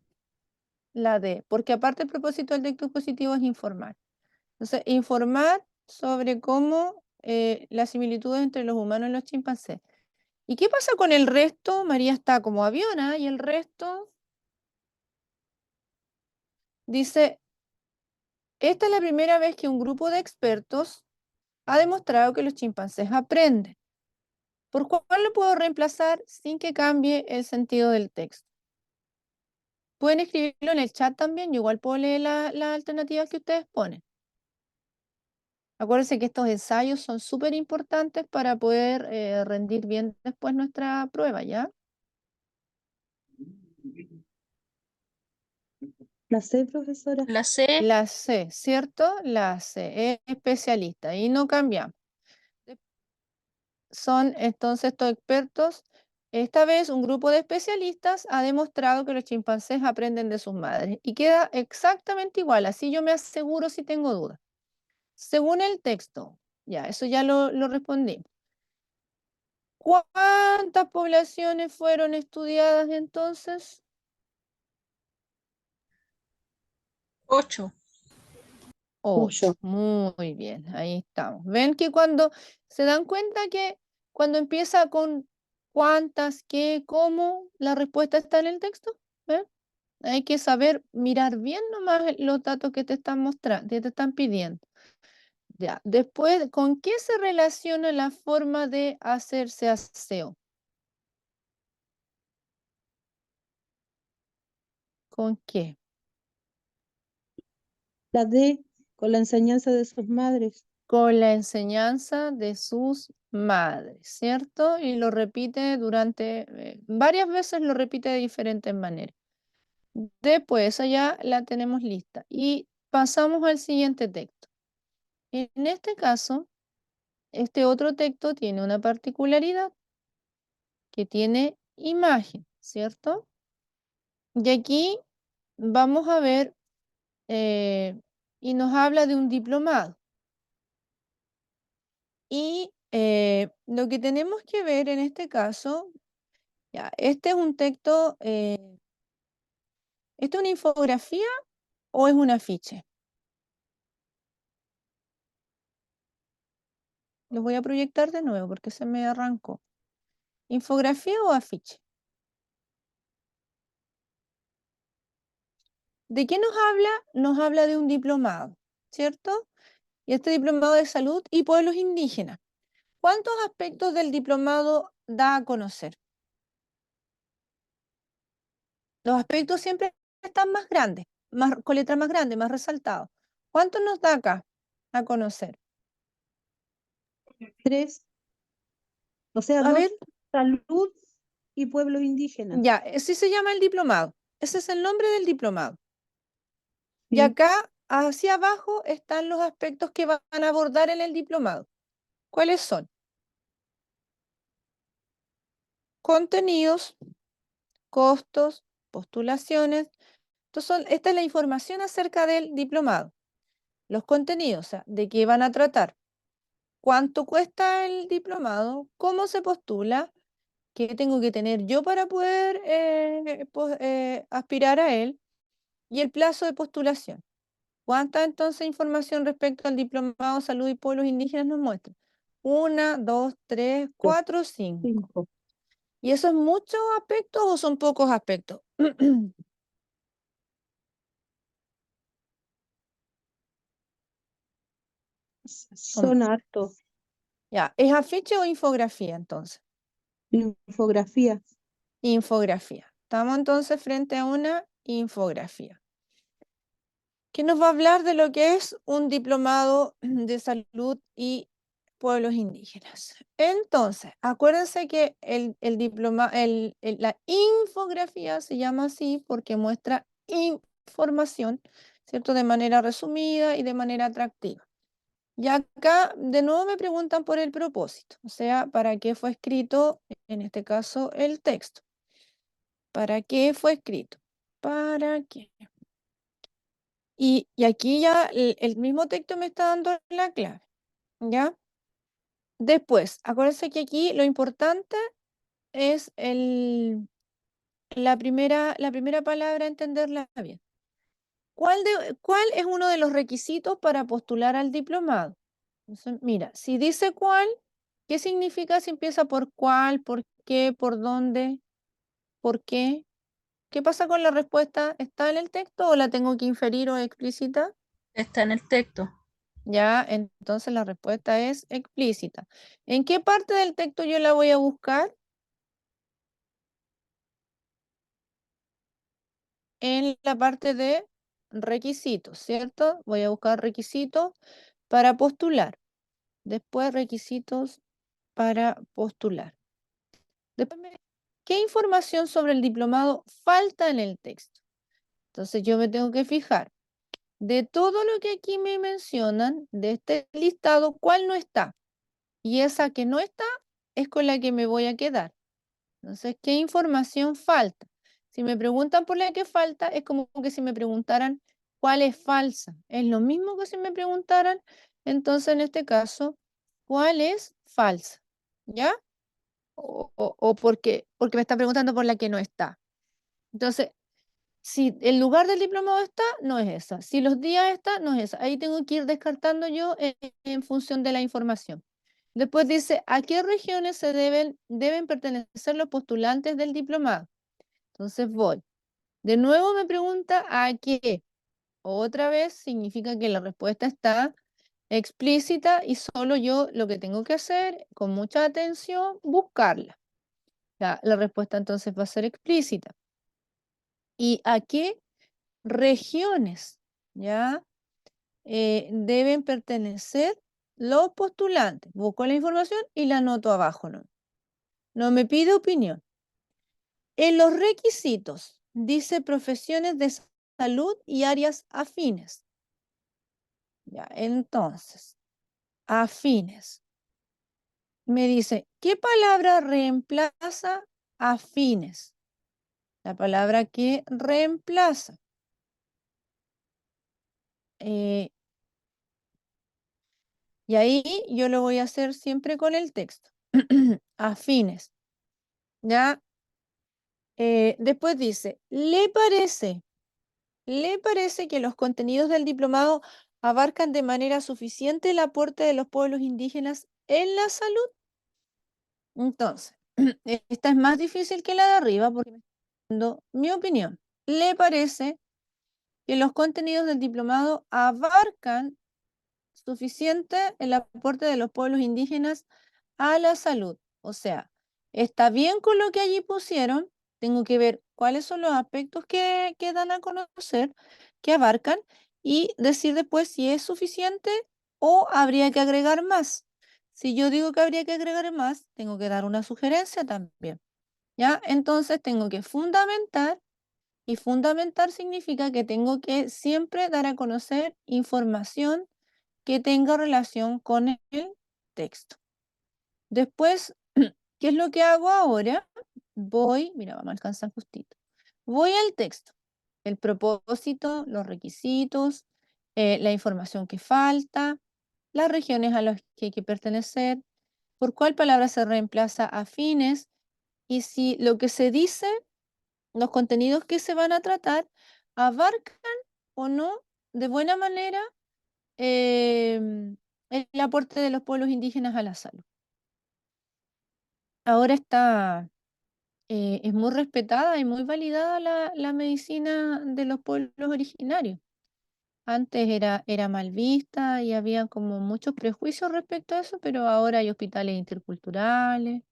la D, porque aparte el propósito del texto expositivo es informar. Entonces, informar sobre cómo las similitudes entre los humanos y los chimpancés. ¿Y qué pasa con el resto? María está como aviona y el resto dice, esta es la primera vez que un grupo de expertos ha demostrado que los chimpancés aprenden. ¿Por cuál lo puedo reemplazar sin que cambie el sentido del texto? Pueden escribirlo en el chat también, yo igual puedo leer las alternativas que ustedes ponen. Acuérdense que estos ensayos son súper importantes para poder rendir bien después nuestra prueba, ¿ya? La C, profesora. La C, La C, ¿cierto? La C, es especialista y no cambiamos. Son entonces estos expertos. Esta vez un grupo de especialistas ha demostrado que los chimpancés aprenden de sus madres y queda exactamente igual, así yo me aseguro si tengo dudas. Según el texto, ya, eso ya lo respondí. ¿Cuántas poblaciones fueron estudiadas entonces? 8. 8. Muy bien, ahí estamos. ¿Ven que cuando se dan cuenta que cuando empieza con cuántas, qué, cómo, la respuesta está en el texto? ¿Ven? Hay que saber mirar bien nomás los datos que te están mostrando, que te están pidiendo. Ya, después, ¿con qué se relaciona la forma de hacerse aseo? ¿Con qué? La D, con la enseñanza de sus madres. Con la enseñanza de sus madres, ¿cierto? Y lo repite varias veces lo repite de diferentes maneras. Después, esa ya la tenemos lista. Y pasamos al siguiente texto. En este caso, este otro texto tiene una particularidad que tiene imagen, ¿cierto? Y aquí vamos a ver, y nos habla de un diplomado. Y lo que tenemos que ver en este caso, ya, este es un texto, ¿esto es una infografía o es un afiche? Los voy a proyectar de nuevo porque se me arrancó. ¿Infografía o afiche? ¿De qué nos habla? Nos habla de un diplomado, ¿cierto? Y este diplomado de salud y pueblos indígenas. ¿Cuántos aspectos del diplomado da a conocer? Los aspectos siempre están más grandes, con letras más grandes, más resaltados. ¿Cuántos nos da acá a conocer? 3. O sea, A 2, ver, salud y pueblos indígenas. Ya, ese se llama el diplomado. Ese es el nombre del diplomado. Y Sí. acá, hacia abajo, están los aspectos que van a abordar en el diplomado. ¿Cuáles son? Contenidos, costos, postulaciones. Esta es la información acerca del diplomado. Los contenidos, o sea, de qué van a tratar, cuánto cuesta el diplomado, cómo se postula, qué tengo que tener yo para poder aspirar a él y el plazo de postulación. ¿Cuánta entonces información respecto al diplomado Salud y Pueblos Indígenas nos muestra? 1, 2, 3, 4, 5. 5. ¿Y eso es muchos aspectos o son pocos aspectos? Son hartos. Ya, ¿es afiche o infografía entonces? Infografía. Infografía. Estamos entonces frente a una infografía que nos va a hablar de lo que es un diplomado de salud y pueblos indígenas. Entonces, acuérdense que la infografía se llama así porque muestra información, ¿cierto? De manera resumida y de manera atractiva. Y acá de nuevo me preguntan por el propósito, o sea, ¿para qué fue escrito, en este caso, el texto? ¿Para qué fue escrito? ¿Para qué? Y aquí ya el mismo texto me está dando la clave, ¿ya? Después, acuérdense que aquí lo importante es la primera palabra, entenderla bien. ¿Cuál es uno de los requisitos para postular al diplomado? Entonces, mira, si dice cuál, ¿qué significa si empieza por cuál, por qué, por dónde, por qué? ¿Qué pasa con la respuesta? ¿Está en el texto o la tengo que inferir o explícita? Está en el texto. Ya, entonces la respuesta es explícita. ¿En qué parte del texto yo la voy a buscar? En la parte de requisitos, ¿cierto? Voy a buscar requisitos para postular. Después requisitos para postular. Después, ¿qué información sobre el diplomado falta en el texto? Entonces yo me tengo que fijar. De todo lo que aquí me mencionan, de este listado, ¿cuál no está? Y esa que no está es con la que me voy a quedar. Entonces, ¿qué información falta? Si me preguntan por la que falta, es como que si me preguntaran cuál es falsa. Es lo mismo que si me preguntaran, entonces en este caso, ¿cuál es falsa? ¿Ya? O porque me está preguntando por la que no está. Entonces, si el lugar del diplomado está, no es esa. Si los días está, no es esa. Ahí tengo que ir descartando yo en función de la información. Después dice, ¿a qué regiones deben pertenecer los postulantes del diplomado? Entonces voy. De nuevo me pregunta, ¿a qué? Otra vez significa que la respuesta está explícita y solo yo lo que tengo que hacer, con mucha atención, buscarla. Ya, la respuesta entonces va a ser explícita. ¿Y a qué regiones? ¿Ya? Deben pertenecer los postulantes. Busco la información y la anoto abajo, ¿no? No me pide opinión. En los requisitos dice profesiones de salud y áreas afines. Ya, entonces, afines. Me dice, ¿qué palabra reemplaza afines? La palabra que reemplaza. Eh, y ahí yo lo voy a hacer siempre con el texto. Afines. ¿Ya? Después dice, ¿le parece que los contenidos del diplomado abarcan de manera suficiente el aporte de los pueblos indígenas en la salud? Entonces, esta es más difícil que la de arriba porque me está dando mi opinión. ¿Le parece que los contenidos del diplomado abarcan suficiente el aporte de los pueblos indígenas a la salud? O sea, está bien con lo que allí pusieron, tengo que ver cuáles son los aspectos que dan a conocer, que abarcan, y decir después si es suficiente o habría que agregar más. Si yo digo que habría que agregar más, tengo que dar una sugerencia también. ¿ya? Entonces tengo que fundamentar, y fundamentar significa que tengo que siempre dar a conocer información que tenga relación con el texto. Después, ¿qué es lo que hago ahora? Voy, mira, vamos a alcanzar justito. Voy al texto, el propósito, los requisitos, la información que falta, las regiones a las que hay que pertenecer, por cuál palabra se reemplaza a fines, y si lo que se dice, los contenidos que se van a tratar, abarcan o no de buena manera el aporte de los pueblos indígenas a la salud. Ahora es muy respetada y muy validada la medicina de los pueblos originarios. Antes era mal vista y había como muchos prejuicios respecto a eso, pero ahora hay hospitales interculturales.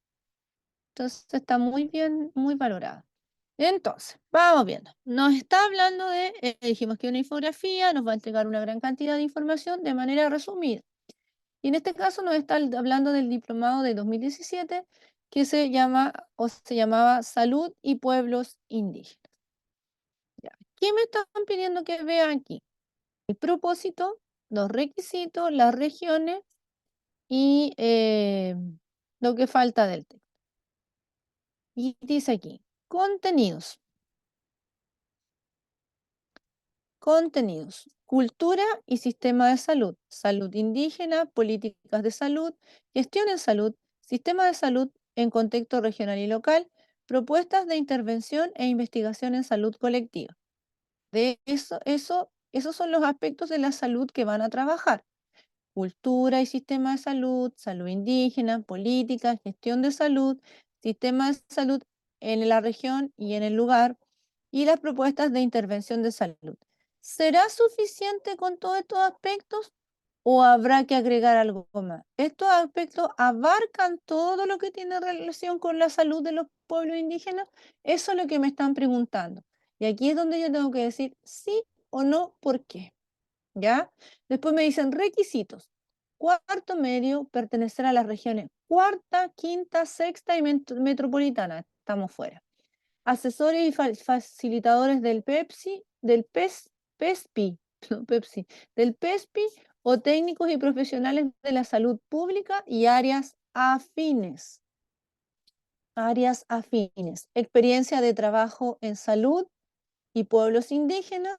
Entonces está muy bien, muy valorada. Entonces, vamos viendo. Nos está hablando dijimos que una infografía nos va a entregar una gran cantidad de información de manera resumida. Y en este caso nos está hablando del diplomado de 2017 que se llamaba Salud y Pueblos Indígenas. Ya. ¿Qué me están pidiendo que vea aquí? El propósito, los requisitos, las regiones y lo que falta del texto. Y dice aquí, contenidos. Contenidos, cultura y sistema de salud, salud indígena, políticas de salud, gestión en salud, sistema de salud en contexto regional y local, propuestas de intervención e investigación en salud colectiva. Esos son los aspectos de la salud que van a trabajar. Cultura y sistema de salud, salud indígena, política, gestión de salud, sistema de salud en la región y en el lugar, y las propuestas de intervención de salud. ¿Será suficiente con todos estos aspectos o habrá que agregar algo más? Estos aspectos abarcan todo lo que tiene relación con la salud de los pueblos indígenas. Eso es lo que me están preguntando. Y aquí es donde yo tengo que decir sí o no, ¿por qué? ¿Ya? Después me dicen requisitos. Cuarto medio, pertenecer a las regiones cuarta, quinta, sexta y metropolitana. Estamos fuera. Asesores y facilitadores del PESPI, no, Pepsi, del PESPI o técnicos y profesionales de la salud pública y áreas afines. Áreas afines. Experiencia de trabajo en salud y pueblos indígenas,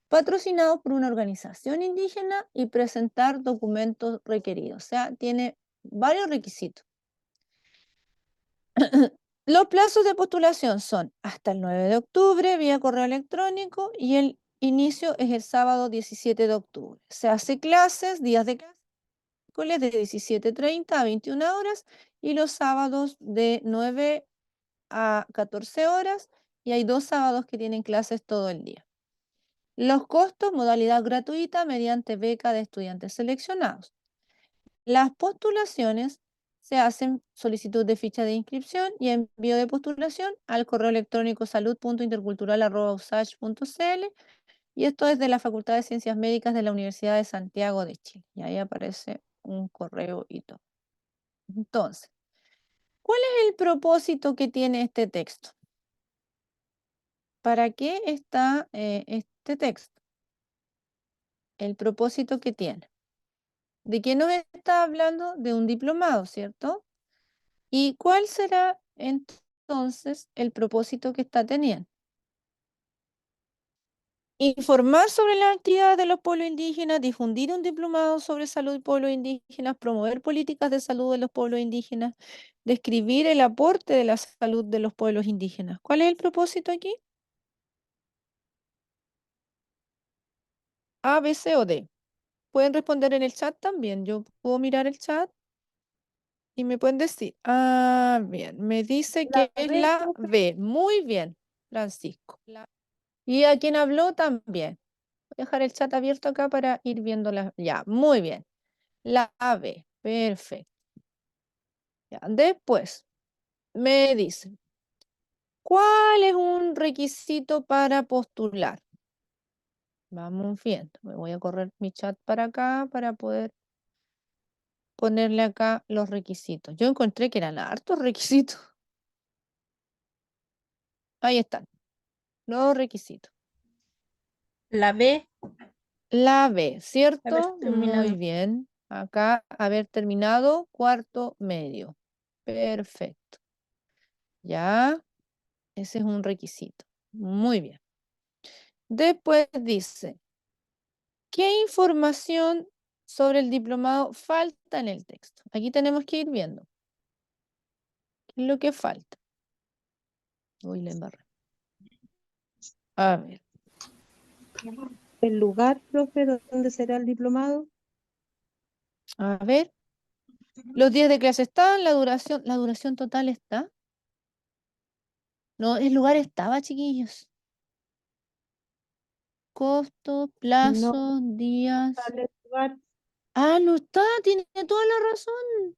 patrocinado por una organización indígena y presentar documentos requeridos. O sea, tiene varios requisitos. Los plazos de postulación son hasta el 9 de octubre vía correo electrónico y el inicio es el sábado 17 de octubre. Se hace clases, días de clases, miércoles de 17:30 a 21 horas y los sábados de 9 a 14 horas y hay 2 sábados que tienen clases todo el día. Los costos, modalidad gratuita mediante beca de estudiantes seleccionados. Las postulaciones se hacen solicitud de ficha de inscripción y envío de postulación al correo electrónico salud.intercultural@usach.cl y esto es de la Facultad de Ciencias Médicas de la Universidad de Santiago de Chile. Y ahí aparece un correo y todo. Entonces, ¿cuál es el propósito que tiene este texto? ¿Para qué está este texto? El propósito que tiene. ¿De qué nos está hablando? De un diplomado, ¿cierto? ¿Y cuál será entonces el propósito que está teniendo? Informar sobre las actividades de los pueblos indígenas, difundir un diplomado sobre salud y pueblos indígenas, promover políticas de salud de los pueblos indígenas, describir el aporte de la salud de los pueblos indígenas. ¿Cuál es el propósito aquí? A, B, C o D. Pueden responder en el chat también. Yo puedo mirar el chat y me pueden decir. Ah, bien. Me dice que es B, la profe. B. Muy bien, Francisco. Y a quien habló también. Voy a dejar el chat abierto acá para ir viendo Ya, muy bien. La B. Perfecto. Ya, después me dice, ¿cuál es un requisito para postular? Vamos viendo. Me voy a correr mi chat para acá para poder ponerle acá los requisitos. Yo encontré que eran hartos requisitos. Ahí están los requisitos. La B, La B, ¿cierto? haber terminado. Muy bien. Acá, haber terminado cuarto medio. Perfecto. Ya, ese es un requisito. Muy bien. Después dice, ¿qué información sobre el diplomado falta en el texto? Aquí tenemos que ir viendo. ¿Qué es lo que falta? Uy, la embarré. A ver. El lugar, profe, donde será el diplomado. A ver. Los días de clase están, la duración total está. No, el lugar estaba, chiquillos. Costo, No plazo, días. sale el lugar. Ah, no está, tiene toda la razón.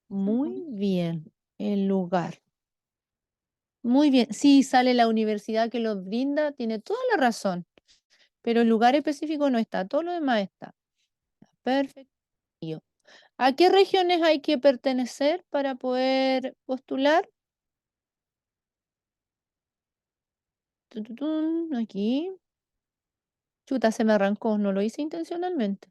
Muy bien, el lugar. Muy bien, sí, sale la universidad que los brinda, tiene toda la razón. Pero el lugar específico no está, todo lo demás está. Perfecto. ¿A qué regiones hay que pertenecer para poder postular? Tututún, aquí. Chuta, se me arrancó, no lo hice intencionalmente.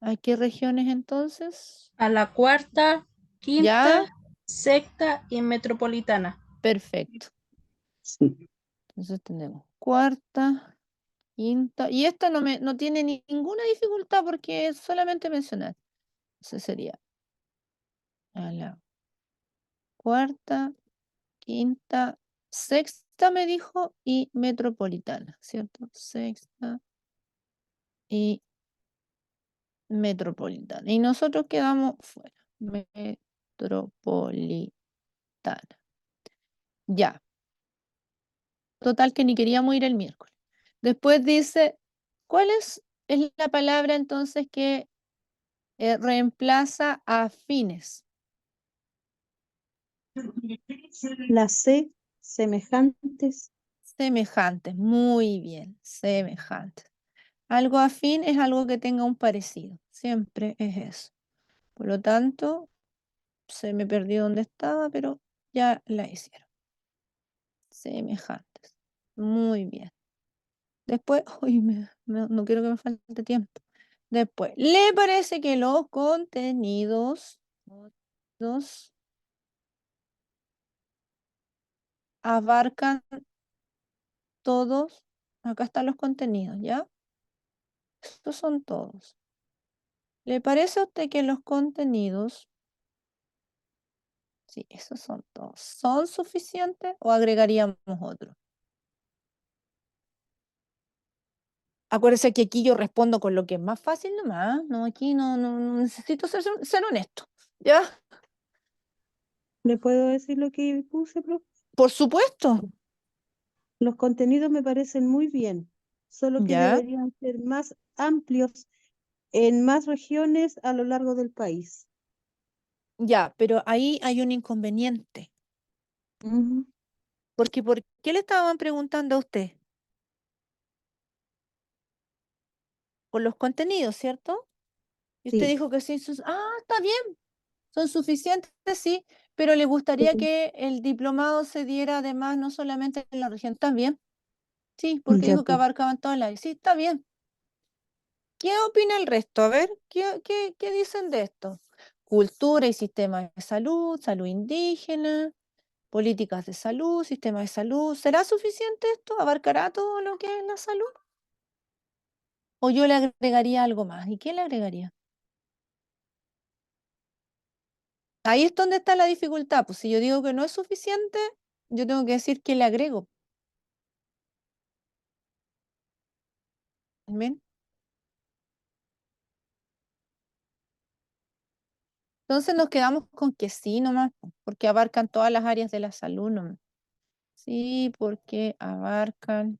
¿A qué regiones entonces? A la cuarta, ¿Ya? quinta, sexta y metropolitana. Perfecto. Sí. Entonces tenemos cuarta, quinta. Y esta no tiene ninguna dificultad porque es solamente mencionar. Entonces sería a la cuarta, quinta, sexta me dijo y metropolitana, ¿cierto? Sexta y metropolitana. Y nosotros quedamos fuera. Metropolitana. Ya. Total que ni queríamos ir el miércoles. Después dice, ¿cuál es la palabra entonces que reemplaza a fines? La C, semejantes. Semejantes, muy bien, semejantes. Algo afín es algo que tenga un parecido, siempre es eso. Por lo tanto, se me perdió donde estaba, pero ya la hicieron. Semejantes, muy bien. Después, uy, no quiero que me falte tiempo. Después, ¿le parece que los contenidos abarcan todos? Acá están los contenidos, ¿ya? Estos son todos. ¿Le parece a usted que los contenidos, sí, esos son todos, son suficientes o agregaríamos otro? Acuérdese que aquí yo respondo con lo que es más fácil nomás, no, aquí no necesito ser honesto, ¿ya? ¿Le puedo decir lo que puse, profe? Por supuesto, Los contenidos me parecen muy bien, solo que ¿ya? deberían ser más amplios en más regiones a lo largo del país. Ya, pero ahí hay un inconveniente, Ujú. porque ¿por qué le estaban preguntando a usted? Por los contenidos, ¿cierto? Y usted Sí, dijo que sí, está bien, son suficientes, sí, pero le gustaría sí, que el diplomado se diera además no solamente en la región, también. Sí, porque ya dijo que pues. abarcaban todas las áreas. Sí, está bien. ¿Qué opina el resto? A ver, ¿qué dicen de esto? Cultura y sistema de salud, salud indígena, políticas de salud, sistema de salud. ¿Será suficiente esto? ¿Abarcará todo lo que es la salud? ¿O yo le agregaría algo más? ¿Y qué le agregaría? Ahí es donde está la dificultad. Pues si yo digo que no es suficiente, yo tengo que decir qué le agrego. ¿Ven? Entonces nos quedamos con que sí nomás, porque abarcan todas las áreas de la salud nomás. Sí, porque abarcan,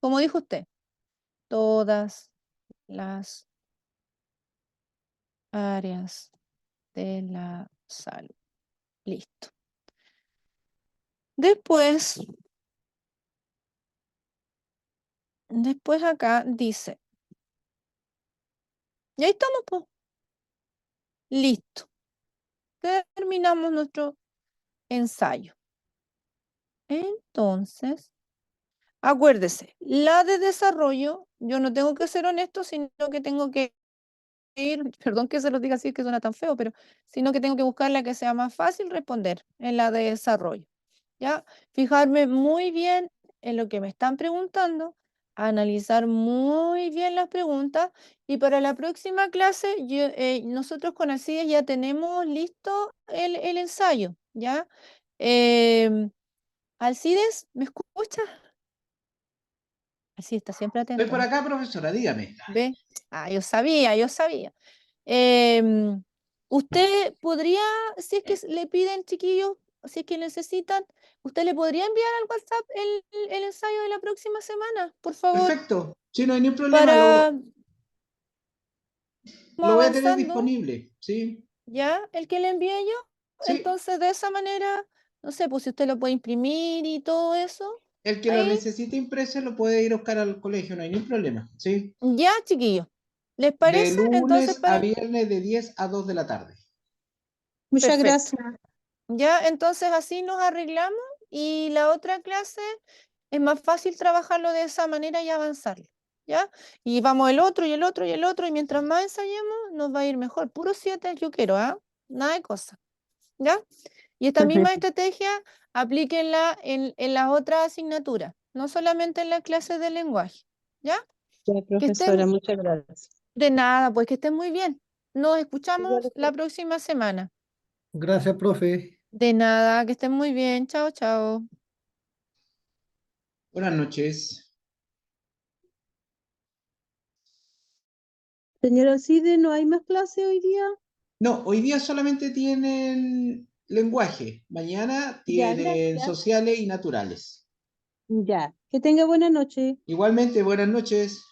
como dijo usted, todas las áreas de la salud. Listo. Después acá dice, y ahí estamos, pues. Listo. Terminamos nuestro ensayo. Entonces, acuérdese, la de desarrollo, yo no tengo que ser honesto, sino que tengo que ir, perdón que se los diga así, que suena tan feo, pero sino que tengo que buscar la que sea más fácil responder en la de desarrollo. ¿Ya? Fijarme muy bien en lo que me están preguntando, analizar muy bien las preguntas y para la próxima clase nosotros con Alcides ya tenemos listo el ensayo, ¿ya? Alcides, ¿me escucha? Alcides está siempre Estoy atento, por ¿no? acá, profesora, dígame. ¿Ve? Ah, yo sabía, yo sabía. Em, usted podría, si es que le piden, chiquillos, si es que necesitan, usted le podría enviar al WhatsApp el ensayo de la próxima semana, por favor, Perfecto. Sí, no hay ningún problema. para Lo voy a tener avanzando, disponible. Sí, ¿ya? El que le envié yo. sí. Entonces, de esa manera, no sé, pues si usted lo puede imprimir y todo eso, El que lo ahí, necesite impreso lo puede ir a buscar al colegio, no hay ningún problema. Sí. ya, chiquillos. ¿Les De parece? Entonces, lunes a para... viernes de 10 a 2 de la tarde. Muchas Perfecto. gracias. Ya, entonces así nos arreglamos y la otra clase es más fácil trabajarlo de esa manera y avanzarlo, ¿ya? Y vamos el otro y el otro y el otro y mientras más ensayemos nos va a ir mejor. Puro 7 yo quiero, ¿ah? Nada de cosas, ¿ya? Y esta misma estrategia aplíquenla en las otras asignaturas, no solamente en las clases de lenguaje, ¿ya? Ya, Que profesora, estén muchas gracias. de nada, pues que estén muy bien. Nos Igual escuchamos la usted. próxima semana. Gracias, profe. De nada, que estén muy bien. Chao, chao. Buenas noches. Señora Alcide, ¿no hay más clase hoy día? No, hoy día solamente tienen lenguaje. Mañana Ya, tienen gracias. sociales y naturales. Ya. Que tenga buena noche. Igualmente, buenas noches.